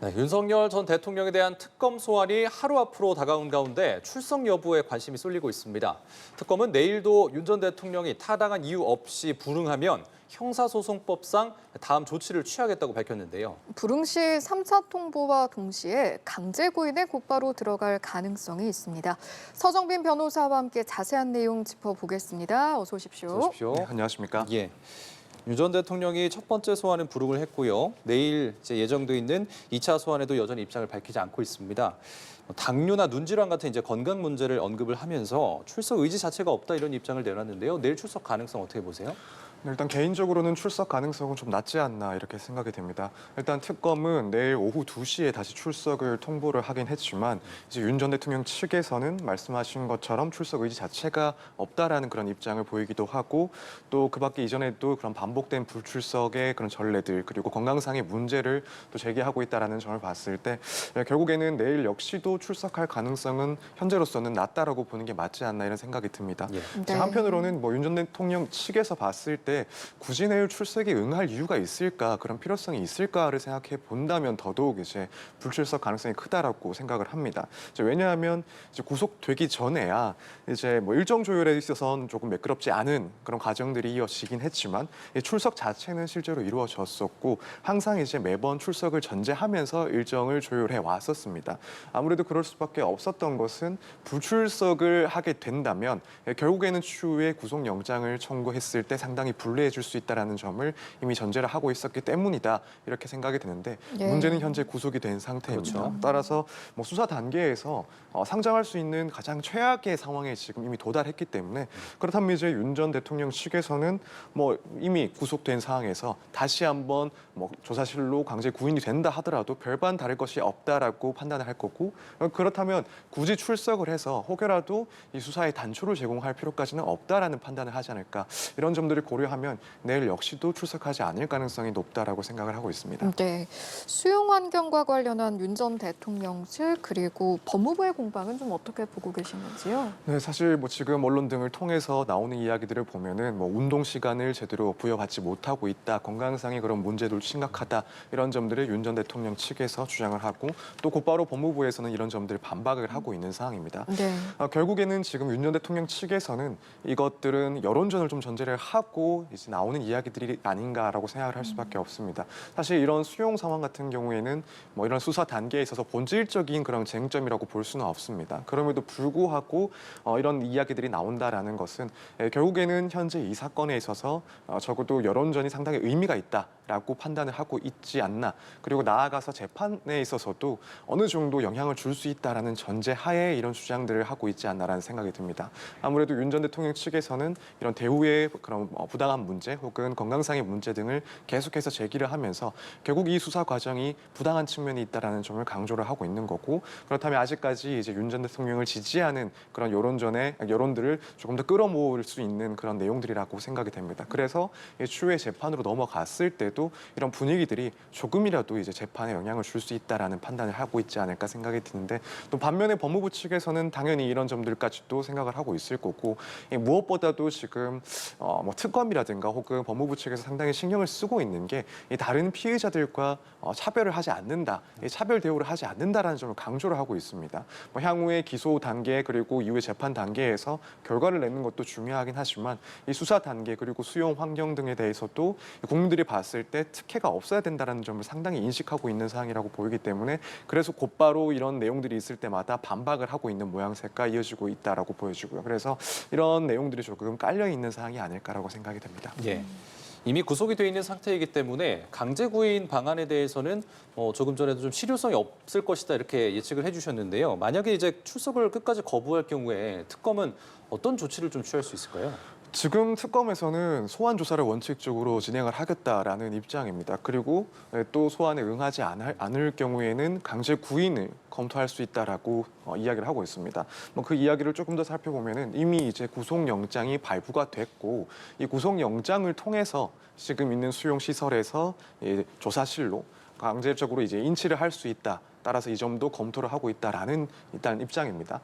네, 윤석열 전 대통령에 대한 특검 소환이 하루 앞으로 다가온 가운데 출석 여부에 관심이 쏠리고 있습니다. 특검은 내일도 윤 전 대통령이 타당한 이유 없이 불응하면 형사소송법상 다음 조치를 취하겠다고 밝혔는데요. 불응 시 3차 통보와 동시에 강제 구인에 곧바로 들어갈 가능성이 있습니다. 서정빈 변호사와 함께 자세한 내용 짚어보겠습니다. 어서 오십시오. 어서 오십시오. 네, 안녕하십니까? 예. 윤 전 대통령이 첫 번째 소환은 불응을 했고요. 내일 예정돼 있는 2차 소환에도 여전히 입장을 밝히지 않고 있습니다. 당뇨나 눈질환 같은 건강 문제를 언급을 하면서 출석 의지 자체가 없다 이런 입장을 내놨는데요. 내일 출석 가능성 어떻게 보세요? 일단 개인적으로는 출석 가능성은 좀 낮지 않나 이렇게 생각이 됩니다. 일단 특검은 내일 오후 2시에 다시 출석을 통보를 하긴 했지만 이제 윤 전 대통령 측에서는 말씀하신 것처럼 출석 의지 자체가 없다라는 그런 입장을 보이기도 하고 또 그밖에 이전에도 그런 반복된 불출석의 그런 전례들 그리고 건강상의 문제를 또 제기하고 있다라는 점을 봤을 때 결국에는 내일 역시도 출석할 가능성은 현재로서는 낮다라고 보는 게 맞지 않나 이런 생각이 듭니다. 예. 네. 한편으로는 윤 전 대통령 측에서 봤을 때 굳이 내일 출석에 응할 이유가 있을까 그런 필요성이 있을까를 생각해 본다면 더더욱 이제 불출석 가능성이 크다라고 생각을 합니다. 왜냐하면 이제 구속되기 전에야 이제 일정 조율에 있어서는 조금 매끄럽지 않은 그런 과정들이 이어지긴 했지만 출석 자체는 실제로 이루어졌었고 항상 이제 매번 출석을 전제하면서 일정을 조율해 왔었습니다. 아무래도 그럴 수밖에 없었던 것은 불출석을 하게 된다면 결국에는 추후에 구속영장을 청구했을 때 상당히 불리해질 수 있다는 점을 이미 전제를 하고 있었기 때문이다 이렇게 생각이 드는데 네. 문제는 현재 구속이 된 상태입니다. 그렇죠. 따라서 수사 단계에서 상정할 수 있는 가장 최악의 상황에 지금 이미 도달했기 때문에 그렇다면 이제 윤 전 대통령 측에서는 이미 구속된 상황에서 다시 한번 조사실로 강제 구인이 된다 하더라도 별반 다를 것이 없다라고 판단을 할 거고 그렇다면 굳이 출석을 해서 혹여라도 이 수사에 단초를 제공할 필요까지는 없다라는 판단을 하지 않을까 이런 점들을 고려하면 내일 역시도 출석하지 않을 가능성이 높다라고 생각을 하고 있습니다. 네, 수용 환경과 관련한 윤 전 대통령 측 그리고 법무부의 공방은 좀 어떻게 보고 계시는지요? 네, 사실 지금 언론 등을 통해서 나오는 이야기들을 보면은 운동 시간을 제대로 부여받지 못하고 있다, 건강상의 그런 문제도 심각하다 이런 점들을 윤 전 대통령 측에서 주장을 하고 또 곧바로 법무부에서는 이런 점들을 반박을 하고 있는 상황입니다. 네. 결국에는 지금 윤 전 대통령 측에서는 이것들은 여론전을 좀 전제를 하고 이제 나오는 이야기들이 아닌가라고 생각을 할 수밖에 없습니다. 사실 이런 수용 상황 같은 경우에는 이런 수사 단계에 있어서 본질적인 그런 쟁점이라고 볼 수는 없습니다. 그럼에도 불구하고 이런 이야기들이 나온다라는 것은 결국에는 현재 이 사건에 있어서 적어도 여론전이 상당히 의미가 있다라고 판단을 하고 있지 않나. 그리고 나아가서 재판에 있어서도 어느 정도 영향을 줄 수 있다라는 전제하에 이런 주장들을 하고 있지 않나라는 생각이 듭니다. 아무래도 윤 전 대통령 측에서는 이런 대우의 그런 부당한 문제 혹은 건강상의 문제 등을 계속해서 제기를 하면서 결국 이 수사 과정이 부당한 측면이 있다라는 점을 강조를 하고 있는 거고 그렇다면 아직까지 이제 윤 전 대통령을 지지하는 그런 여론들을 조금 더 끌어모을 수 있는 그런 내용들이라고 생각이 됩니다. 그래서 추후에 재판으로 넘어갔을 때도 이런 분위기들이 조금이라도 이제 재판에 영향을 줄 수 있다라는 판단을 하고 있지 않을까 생각이 드는데 또 반면에 법무부 측에서는 당연히 이런 점들까지도 생각을 하고 있을 거고 무엇보다도 지금 특검이라든가 혹은 법무부 측에서 상당히 신경을 쓰고 있는 게 다른 피의자들과 차별을 하지 않는다, 차별 대우를 하지 않는다라는 점을 강조를 하고 있습니다. 향후에 기소 단계 그리고 이후에 재판 단계에서 결과를 내는 것도 중요하긴 하지만 이 수사 단계 그리고 수용 환경 등에 대해서도 국민들이 봤을 때 특혜가 없어야 된다는 점을 상당히 인식하고 있는 사항이라고 보이기 때문에 그래서 곧바로 이런 내용들이 있을 때마다 반박을 하고 있는 모양새가 이어지고 있다라고 보여지고요. 그래서 이런 내용들이 조금 깔려 있는 사항이 아닐까라고 생각이 됩니다. 예. 이미 구속이 돼 있는 상태이기 때문에 강제 구인 방안에 대해서는 조금 전에도 좀 실효성이 없을 것이다 이렇게 예측을 해주셨는데요. 만약에 이제 출석을 끝까지 거부할 경우에 특검은 어떤 조치를 좀 취할 수 있을까요? 지금 특검에서는 소환 조사를 원칙적으로 진행을 하겠다라는 입장입니다. 그리고 또 소환에 응하지 않을 경우에는 강제 구인을 검토할 수 있다라고 이야기를 하고 있습니다. 그 이야기를 조금 더 살펴보면은 이미 이제 구속영장이 발부가 됐고 이 구속영장을 통해서 지금 있는 수용 시설에서 조사실로 강제적으로 이제 인치를 할 수 있다. 따라서 이 점도 검토를 하고 있다라는 일단 입장입니다.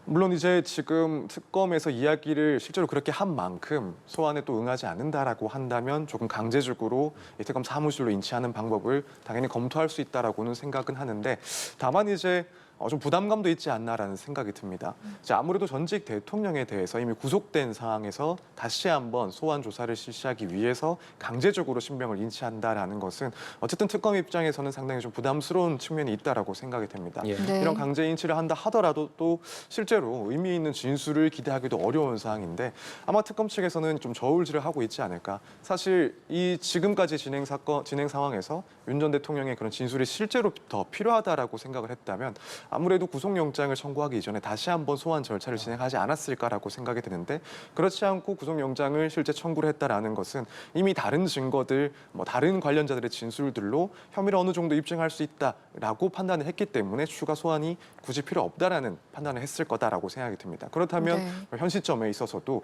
물론 이제 지금 특검에서 이야기를 실제로 그렇게 한 만큼 소환에 또 응하지 않는다라고 한다면 조금 강제적으로 이 특검 사무실로 인치하는 방법을 당연히 검토할 수 있다라고는 생각은 하는데, 다만 이제 좀 부담감도 있지 않나라는 생각이 듭니다. 자, 아무래도 전직 대통령에 대해서 이미 구속된 상황에서 다시 한번 소환 조사를 실시하기 위해서 강제적으로 신병을 인치한다라는 것은 어쨌든 특검 입장에서는 상당히 좀 부담스러운 측면이 있다라고 생각이 됩니다. 예. 네. 이런 강제 인치를 한다 하더라도 또 실제로 의미 있는 진술을 기대하기도 어려운 상황인데, 아마 특검 측에서는 좀 저울질을 하고 있지 않을까. 사실 이 지금까지 진행 상황에서 윤 전 대통령의 그런 진술이 실제로 더 필요하다라고 생각을 했다면 아무래도 구속영장을 청구하기 이전에 다시 한번 소환 절차를 진행하지 않았을까라고 생각이 드는데, 그렇지 않고 구속영장을 실제 청구를 했다라는 것은 이미 다른 증거들, 다른 관련자들의 진술들로 혐의를 어느 정도 입증할 수 있다라고 판단을 했기 때문에 추가 소환이 굳이 필요 없다라는 판단을 했을 거다라고 생각이 듭니다. 그렇다면 현 시점에 있어서도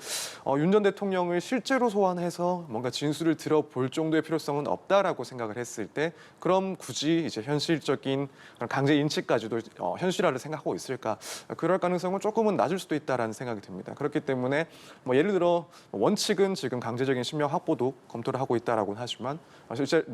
윤 전 대통령을 실제로 소환해서 뭔가 진술을 들어볼 정도의 필요성은 없다라고 생각을 했을 때, 그럼 굳이 이제 현실적인 강제 인치까지도 현실화를 생각하고 있을까? 그럴 가능성은 조금은 낮을 수도 있다라는 생각이 듭니다. 그렇기 때문에 예를 들어 원칙은 지금 강제적인 신병 확보도 검토를 하고 있다라고는 하지만, 실제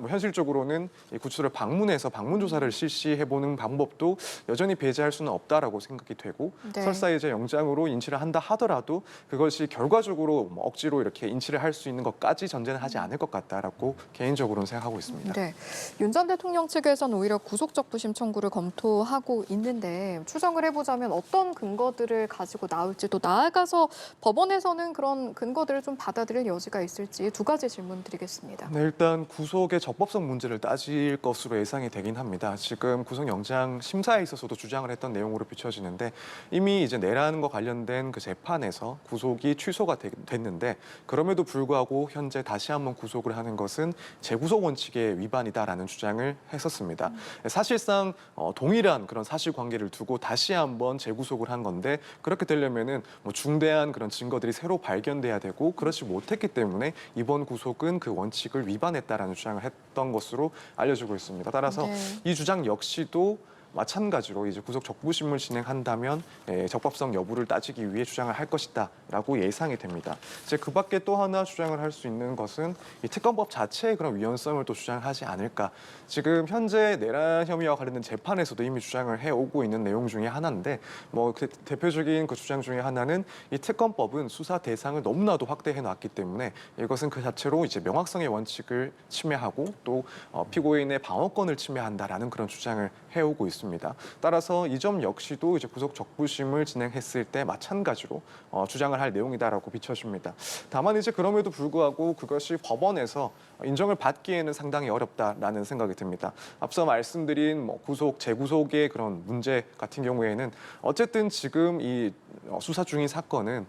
현실적으로는 이 구치소를 방문해서 방문 조사를 실시해보는 방법도 여전히 배제할 수는 없다라고 생각이 되고, 네. 설사 이제 영장으로 인치를 한다 하더라도 그것이 결과적으로 억지로 이렇게 인치를 할 수 있는 것까지 전제는 하지 않을 것 같다라고 개인적으로는 생각하고 있습니다. 네, 윤 전 대통령 측에서는 오히려 구속적부심 청구를 검토하고 있는데, 추정을 해보자면 어떤 근거들을 가지고 나올지, 또 나아가서 법원에서는 그런 근거들을 좀 받아들일 여지가 있을지 두 가지 질문 드리겠습니다. 네, 일단 구속의 적법성 문제를 따질 것으로 예상이 되긴 합니다. 지금 구속영장 심사에 있어서도 주장을 했던 내용으로 비춰지는데, 이미 이제 내란과 관련된 그 재판에서 구속이 취소가 됐는데, 그럼에도 불구하고 현재 다시 한번 구속을 하는 것은 재구속 원칙의 위반이다라는 주장을 했었습니다. 사실상 동일한 그런 사실관계를 두고 다시 한번 재구속을 한 건데, 그렇게 되려면은 중대한 그런 증거들이 새로 발견돼야 되고, 그렇지 못했기 때문에 이번 구속은 그 원칙을 위반했다라는 주장을 했던 것으로 알려지고 있습니다. 따라서 네. 이 주장 역시도 마찬가지로 이제 구속 적부심을 진행한다면 적법성 여부를 따지기 위해 주장을 할 것이다라고 예상이 됩니다. 이제 그 밖에 또 하나 주장을 할 수 있는 것은 이 특검법 자체의 그런 위헌성을 또 주장을 하지 않을까. 지금 현재 내란 혐의와 관련된 재판에서도 이미 주장을 해오고 있는 내용 중에 하나인데, 그 대표적인 그 주장 중에 하나는 이 특검법은 수사 대상을 너무나도 확대해 놨기 때문에 이것은 그 자체로 이제 명확성의 원칙을 침해하고 또 피고인의 방어권을 침해한다라는 그런 주장을 해오고 있습니다. 따라서 이 점 역시도 이제 구속 적부심을 진행했을 때 마찬가지로 주장을 할 내용이다라고 비춰집니다. 다만 이제 그럼에도 불구하고 그것이 법원에서 인정을 받기에는 상당히 어렵다라는 생각이 듭니다. 앞서 말씀드린 구속, 재구속의 그런 문제 같은 경우에는 어쨌든 지금 이 수사 중인 사건은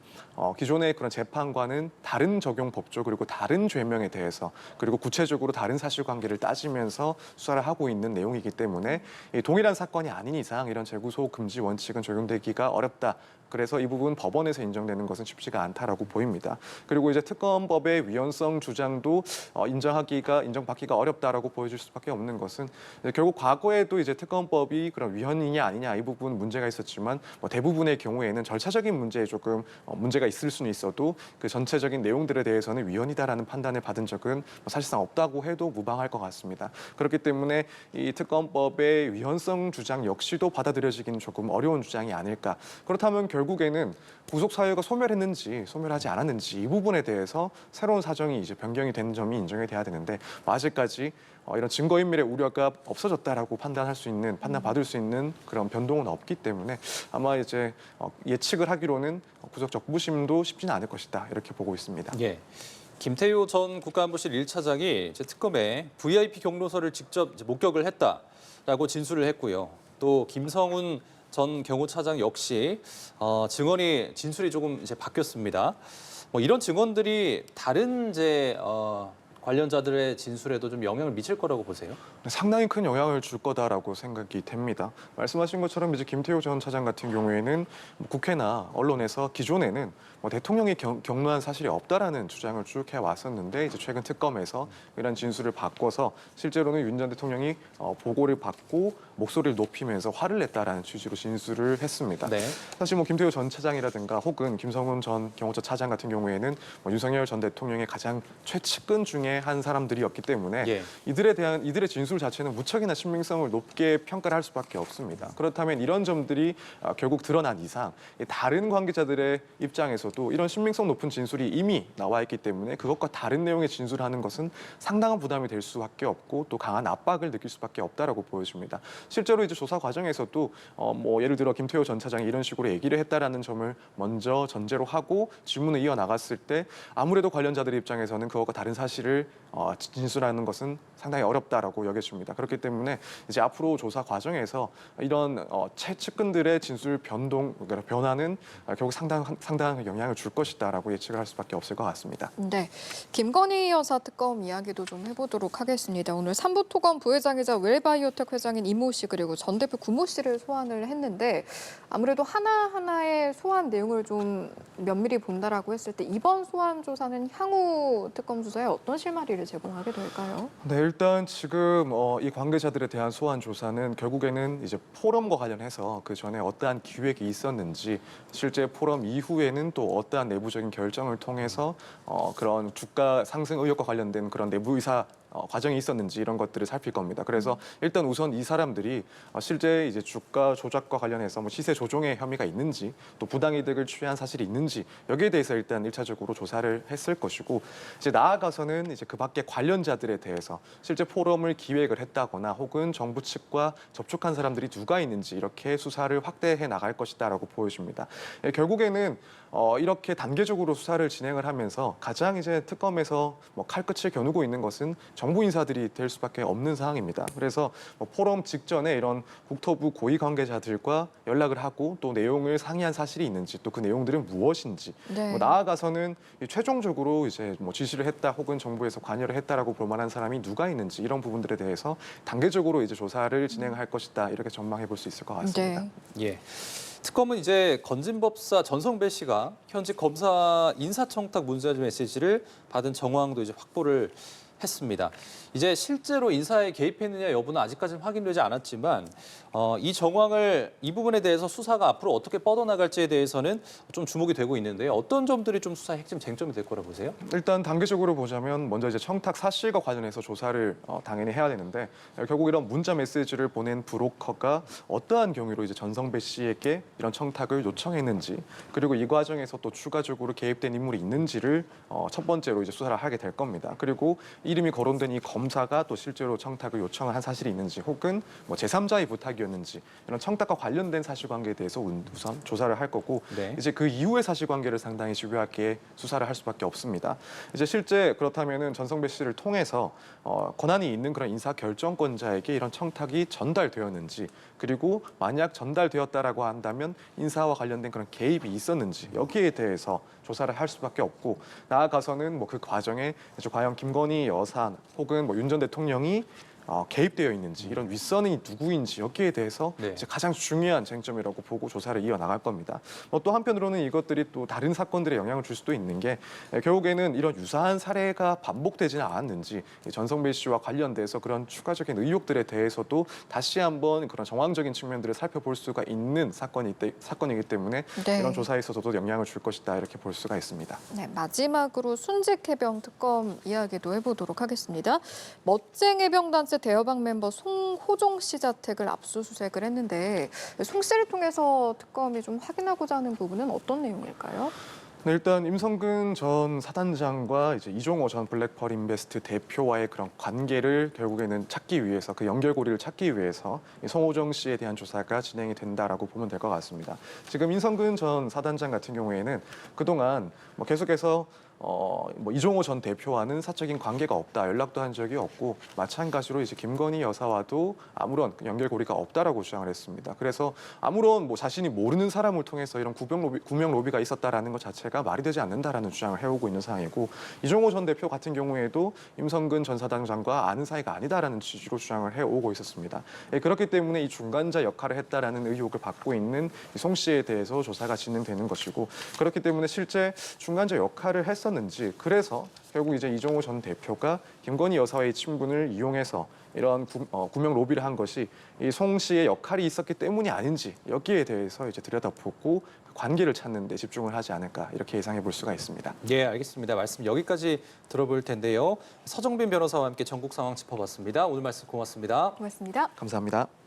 기존의 그런 재판과는 다른 적용 법조, 그리고 다른 죄명에 대해서, 그리고 구체적으로 다른 사실관계를 따지면서 수사를 하고 있는 내용이기 때문에 이 동일한 사건이 아닌 이상 이런 재구속 금지 원칙은 적용되기가 어렵다. 그래서 이 부분 법원에서 인정되는 것은 쉽지가 않다라고 보입니다. 그리고 이제 특검법의 위헌성 주장도 인정받기가 어렵다라고 보여질 수밖에 없는 것은, 결국 과거에도 이제 특검법이 그런 위헌이냐 아니냐 이 부분 문제가 있었지만, 대부분의 경우에는 절차적인 문제에 조금 문제가 있을 수는 있어도 그 전체적인 내용들에 대해서는 위헌이다라는 판단을 받은 적은 사실상 없다고 해도 무방할 것 같습니다. 그렇기 때문에 이 특검법의 위헌성 주장 역시도 받아들여지기는 조금 어려운 주장이 아닐까. 그렇다면 결국에는 구속 사유가 소멸했는지 소멸하지 않았는지 이 부분에 대해서 새로운 사정이 이제 변경이 된 점이 인정이 돼야 되는데, 아직까지 이런 증거인멸의 우려가 없어졌다라고 판단받을 수 있는 그런 변동은 없기 때문에 아마 이제 예측을 하기로는 구속 적부심도 쉽지는 않을 것이다, 이렇게 보고 있습니다. 예. 김태효 전 국가안보실 1차장이 특검에 VIP 경로서를 직접 목격을 했다라고 진술을 했고요. 또 김성훈 전 경호차장 역시 진술이 조금 이제 바뀌었습니다. 이런 증언들이 다른 관련자들의 진술에도 좀 영향을 미칠 거라고 보세요? 상당히 큰 영향을 줄 거다라고 생각이 됩니다. 말씀하신 것처럼 이제 김태호 전 차장 같은 경우에는 뭐 국회나 언론에서 기존에는 뭐 대통령이 경로한 사실이 없다라는 주장을 쭉 해왔었는데 이제 최근 특검에서 이런 진술을 바꿔서 실제로는 윤 전 대통령이 보고를 받고 목소리를 높이면서 화를 냈다라는 취지로 진술을 했습니다. 네. 사실 뭐 김태호 전 차장이라든가 혹은 김성훈 전 경호처 차장 같은 경우에는 뭐 윤석열 전 대통령의 가장 최측근 중에 한 사람들이었기 때문에 예. 이들의 진술 자체는 무척이나 신빙성을 높게 평가를 할 수밖에 없습니다. 그렇다면 이런 점들이 결국 드러난 이상 다른 관계자들의 입장에서도 이런 신빙성 높은 진술이 이미 나와 있기 때문에 그것과 다른 내용의 진술하는 것은 상당한 부담이 될 수밖에 없고 또 강한 압박을 느낄 수밖에 없다라고 보여집니다. 실제로 이제 조사 과정에서도 뭐 예를 들어 김태호 전 차장이 이런 식으로 얘기를 했다라는 점을 먼저 전제로 하고 질문을 이어 나갔을 때 아무래도 관련자들의 입장에서는 그것과 다른 사실을 진술하는 것은 상당히 어렵다라고 여겨집니다. 그렇기 때문에 이제 앞으로 조사 과정에서 이런 최측근들의 진술 그러니까 변화는 결국 상당한 영향을 줄 것이다라고 예측을 할 수밖에 없을 것 같습니다. 네, 김건희 여사 특검 이야기도 좀 해보도록 하겠습니다. 오늘 삼부토건 부회장이자 웰바이오텍 회장인 이모 씨 그리고 전 대표 구모 씨를 소환을 했는데 아무래도 하나하나의 소환 내용을 좀 면밀히 본다라고 했을 때 이번 소환 조사는 향후 특검 조사에 어떤 실마리를 제공하게 될까요? 네, 일단 지금 이 관계자들에 대한 소환 조사는 결국에는 이제 포럼과 관련해서 그 전에 어떠한 기획이 있었는지 실제 포럼 이후에는 또 어떠한 내부적인 결정을 통해서 그런 주가 상승 의혹과 관련된 그런 내부 의사 과정이 있었는지 이런 것들을 살필 겁니다. 그래서 일단 우선 이 사람들이 실제 이제 주가 조작과 관련해서 뭐 시세 조종의 혐의가 있는지 또 부당이득을 취한 사실이 있는지 여기에 대해서 일단 1차적으로 조사를 했을 것이고 이제 나아가서는 이제 그 밖에 관련자들에 대해서 실제 포럼을 기획을 했다거나 혹은 정부 측과 접촉한 사람들이 누가 있는지 이렇게 수사를 확대해 나갈 것이다라고 보여집니다. 결국에는 이렇게 단계적으로 수사를 진행을 하면서 가장 이제 특검에서 뭐 칼끝을 겨누고 있는 것은 정부 인사들이 될 수밖에 없는 상황입니다. 그래서 뭐 포럼 직전에 이런 국토부 고위 관계자들과 연락을 하고 또 내용을 상의한 사실이 있는지 또 그 내용들은 무엇인지 네. 뭐 나아가서는 최종적으로 이제 뭐 지시를 했다 혹은 정부에서 관여를 했다라고 볼 만한 사람이 누가 있는지 이런 부분들에 대해서 단계적으로 이제 조사를 진행할 것이다 이렇게 전망해 볼 수 있을 것 같습니다. 네. 예. 특검은 이제 건진법사 전성배 씨가 현직 검사 인사청탁 문자지 메시지를 받은 정황도 이제 확보를 했습니다. 이제 실제로 인사에 개입했느냐 여부는 아직까지는 확인되지 않았지만 이 부분에 대해서 수사가 앞으로 어떻게 뻗어나갈지에 대해서는 좀 주목이 되고 있는데요. 어떤 점들이 좀 수사의 핵심 쟁점이 될 거라 보세요? 일단 단계적으로 보자면 먼저 이제 청탁 사실과 관련해서 조사를 당연히 해야 되는데 결국 이런 문자 메시지를 보낸 브로커가 어떠한 경위로 이제 전성배 씨에게 이런 청탁을 요청했는지 그리고 이 과정에서 또 추가적으로 개입된 인물이 있는지를 첫 번째로 이제 수사를 하게 될 겁니다. 그리고 이름이 거론된 이 검사가 또 실제로 청탁을 요청한 사실이 있는지 혹은 뭐 제3자의 부탁이었는지 이런 청탁과 관련된 사실관계에 대해서 우선 조사를 할 거고 네. 이제 그 이후의 사실관계를 상당히 집요하게 수사를 할 수밖에 없습니다. 이제 실제 그렇다면은 전성배 씨를 통해서 권한이 있는 그런 인사 결정권자에게 이런 청탁이 전달되었는지 그리고 만약 전달되었다라고 한다면 인사와 관련된 그런 개입이 있었는지 여기에 대해서 조사를 할 수밖에 없고 나아가서는 뭐 그 과정에 이제 과연 김건희 여사 혹은 뭐 윤 전 대통령이 개입되어 있는지 이런 윗선이 누구인지 여기에 대해서 네. 이제 가장 중요한 쟁점이라고 보고 조사를 이어나갈 겁니다. 또 한편으로는 이것들이 또 다른 사건들에 영향을 줄 수도 있는 게 결국에는 이런 유사한 사례가 반복되지는 않았는지 전성배 씨와 관련돼서 그런 추가적인 의혹들에 대해서도 다시 한번 그런 정황적인 측면들을 살펴볼 수가 있는 사건이기 때문에 네. 이런 조사에 있어서도 영향을 줄 것이다 이렇게 볼 수가 있습니다. 네, 마지막으로 순직해병 특검 이야기도 해보도록 하겠습니다. 멋쟁 해병단체 대여방 멤버 송호종 씨 자택을 압수수색을 했는데 송 씨를 통해서 특검이 좀 확인하고자 하는 부분은 어떤 내용일까요? 네, 일단 임성근 전 사단장과 이제 이종호 전 블랙펄 인베스트 대표와의 그런 관계를 결국에는 찾기 위해서 그 연결고리를 찾기 위해서 이 송호정 씨에 대한 조사가 진행이 된다라고 보면 될 것 같습니다. 지금 임성근 전 사단장 같은 경우에는 그동안 뭐 계속해서 뭐 이종호 전 대표와는 사적인 관계가 없다, 연락도 한 적이 없고 마찬가지로 이제 김건희 여사와도 아무런 연결고리가 없다라고 주장을 했습니다. 그래서 아무런 뭐 자신이 모르는 사람을 통해서 이런 구명 로비가 있었다라는 것 자체가 말이 되지 않는다라는 주장을 해오고 있는 상황이고 이종호 전 대표 같은 경우에도 임성근 전 사단장과 아는 사이가 아니다라는 취지로 주장을 해오고 있었습니다. 그렇기 때문에 이 중간자 역할을 했다라는 의혹을 받고 있는 송 씨에 대해서 조사가 진행되는 것이고 그렇기 때문에 실제 중간자 역할을 했었는지 그래서 결국 이제 이종호 전 대표가 김건희 여사와의 친분을 이용해서 이런 구명 로비를 한 것이 이 송 씨의 역할이 있었기 때문이 아닌지 여기에 대해서 이제 들여다보고 관계를 찾는 데 집중을 하지 않을까 이렇게 예상해 볼 수가 있습니다. 예, 알겠습니다. 말씀 여기까지 들어볼 텐데요. 서정빈 변호사와 함께 전국 상황 짚어봤습니다. 오늘 말씀 고맙습니다. 고맙습니다. 감사합니다.